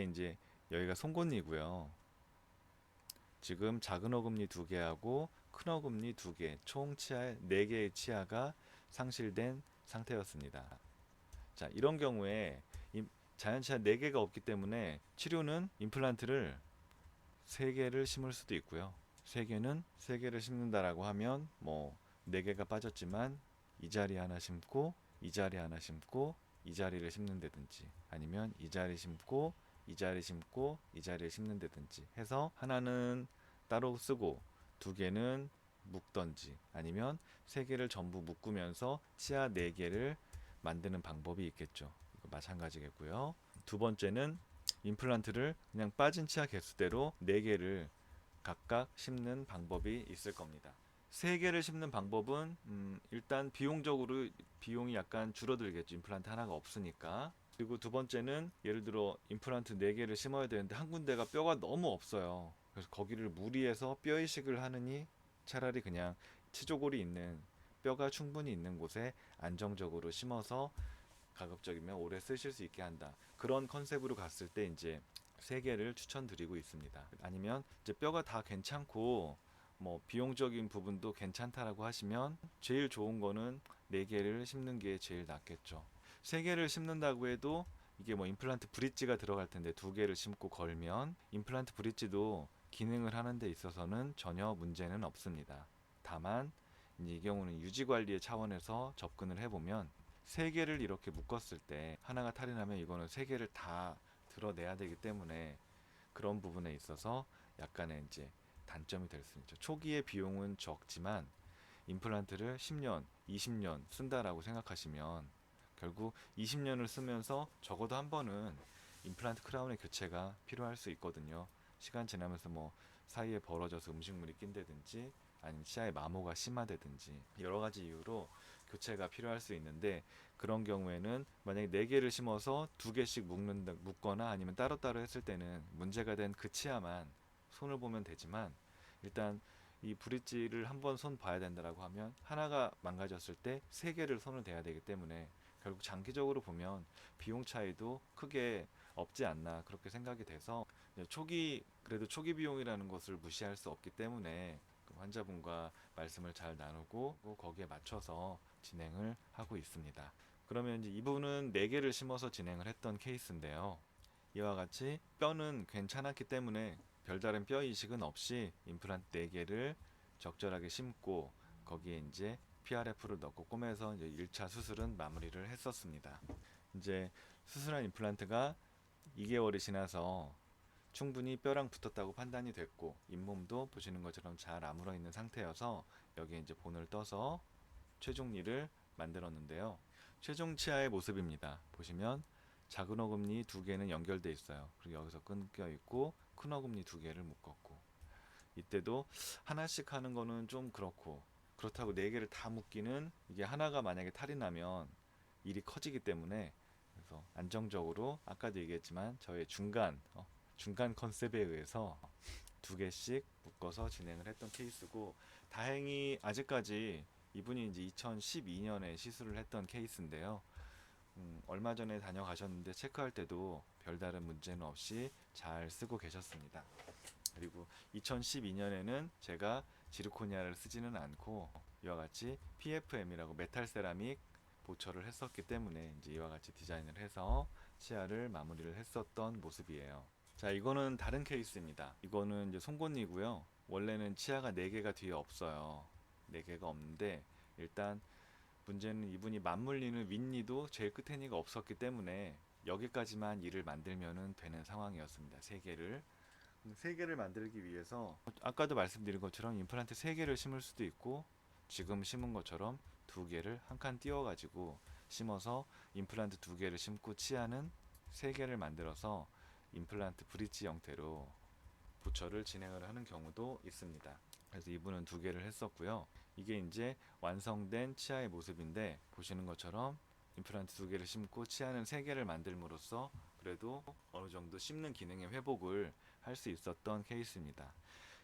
이게 이제 여기가 송곳니고요. 지금 작은 어금니 2개하고 큰 어금니 2개, 총 치아 4개의 치아가 상실된 상태였습니다. 자, 이런 경우에 자연치아 4개가 없기 때문에 치료는 임플란트를 3개를 심을 수도 있고요. 3개를 심는다라고 하면 뭐 4개가 빠졌지만 이 자리 하나 심고 이 자리 하나 심고 이 자리를 심는다든지, 아니면 이 자리 심고 이 자리 심고 이 자리를 심는다든지 해서 하나는 따로 쓰고 2개는 묶던지, 아니면 3개를 전부 묶으면서 치아 4개를 만드는 방법이 있겠죠. 이거 마찬가지겠고요. 두 번째는 임플란트를 그냥 빠진 치아 개수대로 4개를 각각 심는 방법이 있을 겁니다. 3개를 심는 방법은 일단 비용이 약간 줄어들겠죠. 임플란트 하나가 없으니까. 그리고 두 번째는 예를 들어 임플란트 4개를 심어야 되는데 한 군데가 뼈가 너무 없어요. 그래서 거기를 무리해서 뼈 이식을 하느니 차라리 그냥 치조골이 있는, 뼈가 충분히 있는 곳에 안정적으로 심어서 가급적이면 오래 쓰실 수 있게 한다. 그런 컨셉으로 갔을 때 이제 3개를 추천드리고 있습니다. 아니면 이제 뼈가 다 괜찮고 뭐 비용적인 부분도 괜찮다라고 하시면 제일 좋은 거는 4개를 심는 게 제일 낫겠죠. 3개를 심는다고 해도 이게 뭐 임플란트 브릿지가 들어갈 텐데 2개를 심고 걸면 임플란트 브릿지도 기능을 하는 데 있어서는 전혀 문제는 없습니다. 다만 이 경우는 유지 관리의 차원에서 접근을 해보면 3개를 이렇게 묶었을 때 하나가 탈이 나면 이거는 3개를 다 드러내야 되기 때문에 그런 부분에 있어서 약간의 이제 단점이 될 수 있죠. 초기의 비용은 적지만 임플란트를 10년, 20년 쓴다라고 생각하시면 결국 20년을 쓰면서 적어도 한 번은 임플란트 크라운의 교체가 필요할 수 있거든요. 시간 지나면서 뭐 사이에 벌어져서 음식물이 낀다든지, 아니면 치아의 마모가 심하다든지 여러 가지 이유로 교체가 필요할 수 있는데, 그런 경우에는 만약에 4개를 심어서 2개씩 묶거나 아니면 따로따로 했을 때는 문제가 된 그 치아만 손을 보면 되지만, 일단 이 브릿지를 한번 손 봐야 된다라고 하면 하나가 망가졌을 때 3개를 손을 대야 되기 때문에 결국 장기적으로 보면 비용 차이도 크게 없지 않나 그렇게 생각이 돼서, 그래도 초기 비용이라는 것을 무시할 수 없기 때문에 그 환자분과 말씀을 잘 나누고 거기에 맞춰서 진행을 하고 있습니다. 그러면 이제 이분은 4개를 심어서 진행을 했던 케이스인데요. 이와 같이 뼈는 괜찮았기 때문에 별다른 뼈 이식은 없이 임플란트 4개를 적절하게 심고 거기에 이제 PRF를 넣고 꼬매서 이제 1차 수술은 마무리를 했었습니다. 이제 수술한 임플란트가 2개월이 지나서 충분히 뼈랑 붙었다고 판단이 됐고 잇몸도 보시는 것처럼 잘 아물어 있는 상태여서 여기에 이제 본을 떠서 최종리를 만들었는데요. 최종 치아의 모습입니다. 보시면 작은 어금니 2개는 연결돼 있어요. 그리고 여기서 끊겨 있고 큰 어금니 2개를 묶었고, 이때도 하나씩 하는 거는 좀 그렇다고 4개를 다 묶기는, 이게 하나가 만약에 탈이 나면 일이 커지기 때문에 그래서 안정적으로 아까도 얘기했지만 저의 중간 컨셉에 의해서 2개씩 묶어서 진행을 했던 케이스고, 다행히 아직까지 이분이 이제 2012년에 시술을 했던 케이스인데요. 얼마 전에 다녀가셨는데 체크할 때도 별다른 문제는 없이 잘 쓰고 계셨습니다. 그리고 2012년에는 제가 지르코니아를 쓰지는 않고 이와 같이 PFM이라고 메탈 세라믹 보철을 했었기 때문에 이제 이와 같이 디자인을 해서 치아를 마무리를 했었던 모습이에요. 자, 이거는 다른 케이스입니다. 이거는 이제 송곳니고요. 원래는 치아가 4개가 뒤에 없어요. 4개가 없는데 일단 문제는 이분이 맞물리는 윗니도 제일 끝에 니가 없었기 때문에 여기까지만 이를 만들면 되는 상황이었습니다. 3개를. 3개를 만들기 위해서 아까도 말씀드린 것처럼 임플란트 3개를 심을 수도 있고 지금 심은 것처럼 2개를 한 칸 띄워 가지고 심어서 임플란트 2개를 심고 치아는 3개를 만들어서 임플란트 브릿지 형태로 부처를 진행을 하는 경우도 있습니다. 그래서 이분은 2개를 했었고요. 이게 이제 완성된 치아의 모습인데 보시는 것처럼 임플란트 2개를 심고 치아는 3개를 만들므로써 그래도 어느 정도 씹는 기능의 회복을 할 수 있었던 케이스입니다.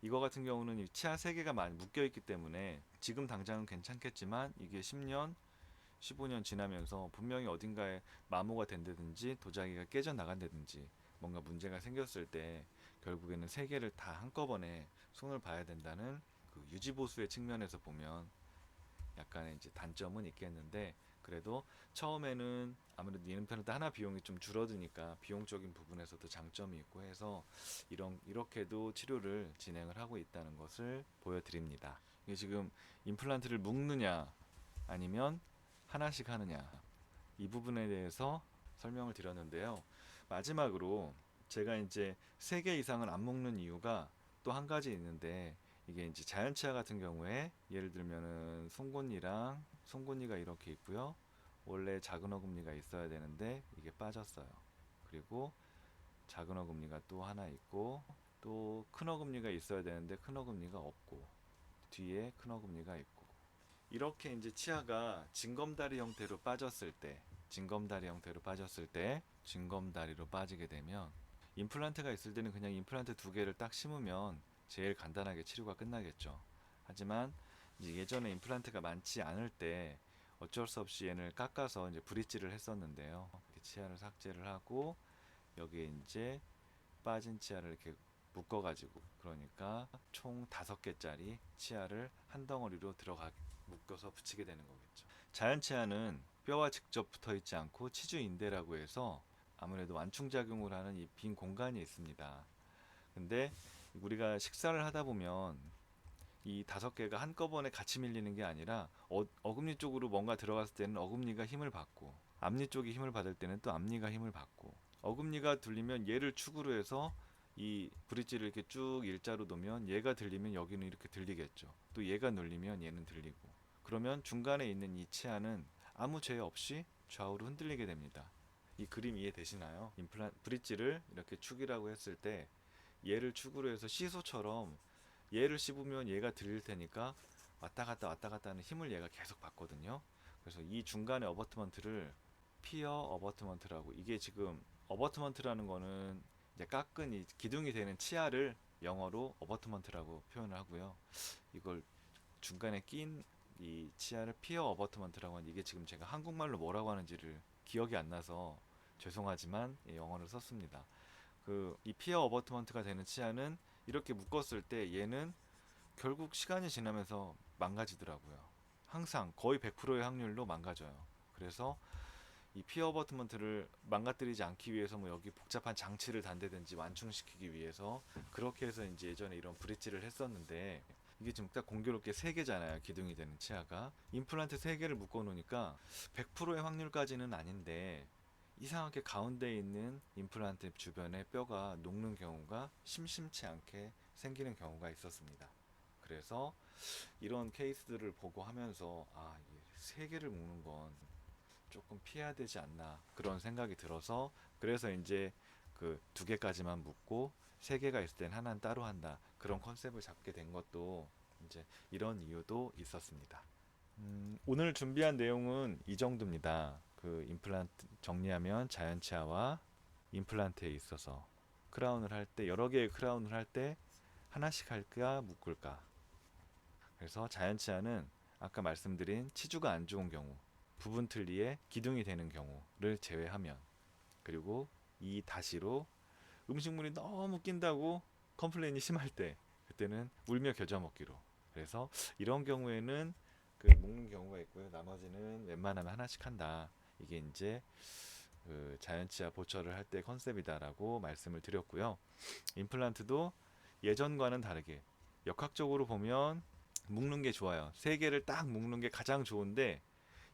이거 같은 경우는 치아 3개가 많이 묶여 있기 때문에 지금 당장은 괜찮겠지만 이게 10년, 15년 지나면서 분명히 어딘가에 마모가 된다든지 도자기가 깨져 나간다든지 뭔가 문제가 생겼을 때 결국에는 세 개를 다 한꺼번에 손을 봐야 된다는 그 유지보수의 측면에서 보면 약간의 이제 단점은 있겠는데, 그래도 처음에는 아무래도 이음플란트 하나 비용이 좀 줄어드니까 비용적인 부분에서도 장점이 있고 해서 이렇게도 치료를 진행을 하고 있다는 것을 보여드립니다. 이게 지금 임플란트를 묶느냐 아니면 하나씩 하느냐, 이 부분에 대해서 설명을 드렸는데요. 마지막으로 제가 이제 3개 이상을 안 묶는 이유가 또 한 가지 있는데, 이게 이제 자연치아 같은 경우에 예를 들면은 송곳니랑 송곳니가 이렇게 있고요. 원래 작은 어금니가 있어야 되는데 이게 빠졌어요. 그리고 작은 어금니가 또 하나 있고, 또 큰 어금니가 있어야 되는데 큰 어금니가 없고, 뒤에 큰 어금니가 있고, 이렇게 이제 치아가 징검다리 형태로 빠졌을 때, 징검다리로 빠지게 되면, 임플란트가 있을 때는 그냥 임플란트 2개를 딱 심으면 제일 간단하게 치료가 끝나겠죠. 하지만 이제 예전에 임플란트가 많지 않을 때 어쩔 수 없이 얘를 깎아서 이제 브릿지를 했었는데요. 이렇게 치아를 삭제를 하고 여기에 이제 빠진 치아를 이렇게 묶어가지고, 그러니까 총 5개짜리 치아를 한 덩어리로 묶어서 붙이게 되는 거겠죠. 자연 치아는 뼈와 직접 붙어 있지 않고 치주인대라고 해서 아무래도 완충작용을 하는 이 빈 공간이 있습니다. 근데 우리가 식사를 하다 보면 이 5개가 한꺼번에 같이 밀리는 게 아니라 어금니 쪽으로 뭔가 들어갔을 때는 어금니가 힘을 받고, 앞니 쪽이 힘을 받을 때는 또 앞니가 힘을 받고, 어금니가 들리면 얘를 축으로 해서 이 브릿지를 이렇게 쭉 일자로 놓으면 얘가 들리면 여기는 이렇게 들리겠죠. 또 얘가 눌리면 얘는 들리고, 그러면 중간에 있는 이 치아는 아무 죄 없이 좌우로 흔들리게 됩니다. 이 그림 이해되시나요? 브릿지를 이렇게 축이라고 했을 때 얘를 축으로 해서 시소처럼 얘를 씹으면 얘가 들릴 테니까 왔다 갔다 하는 힘을 얘가 계속 받거든요. 그래서 이 중간에 어버트먼트를 피어 어버트먼트라고, 이게 지금 어버트먼트라는 거는 이제 깎은 이 기둥이 되는 치아를 영어로 어버트먼트라고 표현을 하고요. 이걸 중간에 낀 이 치아를 피어 어버트먼트라고 하는데, 이게 지금 제가 한국말로 뭐라고 하는지를 기억이 안 나서 죄송하지만 영어를 썼습니다. 이 피어 어버트먼트가 되는 치아는 이렇게 묶었을 때 얘는 결국 시간이 지나면서 망가지더라고요. 항상 거의 100%의 확률로 망가져요. 그래서 이 피어 어버트먼트를 망가뜨리지 않기 위해서 뭐 여기 복잡한 장치를 단대든지 완충시키기 위해서 그렇게 해서 이제 예전에 이런 브릿지를 했었는데, 이게 지금 딱 공교롭게 3개잖아요. 기둥이 되는 치아가. 임플란트 3개를 묶어 놓으니까 100%의 확률까지는 아닌데 이상하게 가운데 있는 임플란트 주변에 뼈가 녹는 경우가 심심치 않게 생기는 경우가 있었습니다. 그래서 이런 케이스들을 보고 하면서 이게 3개를 묶는 건 조금 피해야 되지 않나, 그런 생각이 들어서, 그래서 이제 그 2개까지만 묶고 3개가 있을 땐 하나는 따로 한다, 그런 컨셉을 잡게 된 것도 이제 이런 이유도 있었습니다. 오늘 준비한 내용은 이 정도입니다. 그 임플란트 정리하면 자연치아와 임플란트에 있어서 크라운을 할 때, 여러 개의 크라운을 할 때 하나씩 할까 묶을까. 그래서 자연치아는 아까 말씀드린 치주가 안 좋은 경우, 부분 틀니에 기둥이 되는 경우를 제외하면, 그리고 이 다시로 음식물이 너무 낀다고 컴플레인이 심할 때, 그때는 울며 겨자 먹기로. 그래서 이런 경우에는 그 묶는 경우가 있고요. 나머지는 웬만하면 하나씩 한다. 이게 이제 그 자연치아 보철을 할 때 컨셉이다라고 말씀을 드렸고요. 임플란트도 예전과는 다르게 역학적으로 보면 묶는 게 좋아요. 3개를 딱 묶는 게 가장 좋은데,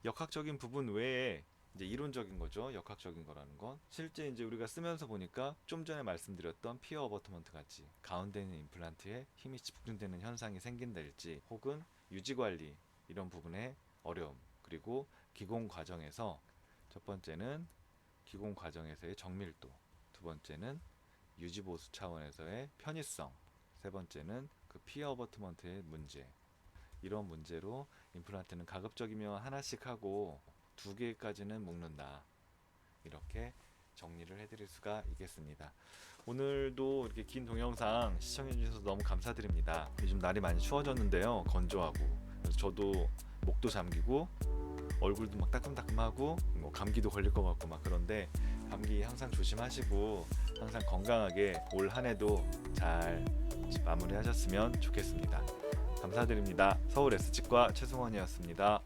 역학적인 부분 외에 이제 이론적인 거죠. 역학적인 거라는 건 실제 이제 우리가 쓰면서 보니까 좀 전에 말씀드렸던 피어 어버트먼트 같이 가운데 있는 임플란트에 힘이 집중되는 현상이 생긴달지, 혹은 유지 관리 이런 부분에 어려움, 그리고 기공 과정에서 첫 번째는 기공 과정에서의 정밀도, 두 번째는 유지 보수 차원에서의 편의성, 세 번째는 그 피어 어버트먼트의 문제, 이런 문제로 임플란트는 가급적이면 하나씩 하고 2개까지는 묶는다, 이렇게 정리를 해드릴 수가 있겠습니다. 오늘도 이렇게 긴 동영상 시청해주셔서 너무 감사드립니다. 요즘 날이 많이 추워졌는데요, 건조하고, 그래서 저도 목도 잠기고 얼굴도 막 따끔따끔하고 뭐 감기도 걸릴 것 같고 막 그런데, 감기 항상 조심하시고 항상 건강하게 올 한 해도 잘 마무리하셨으면 좋겠습니다. 감사드립니다. 서울 S치과 최승원이었습니다.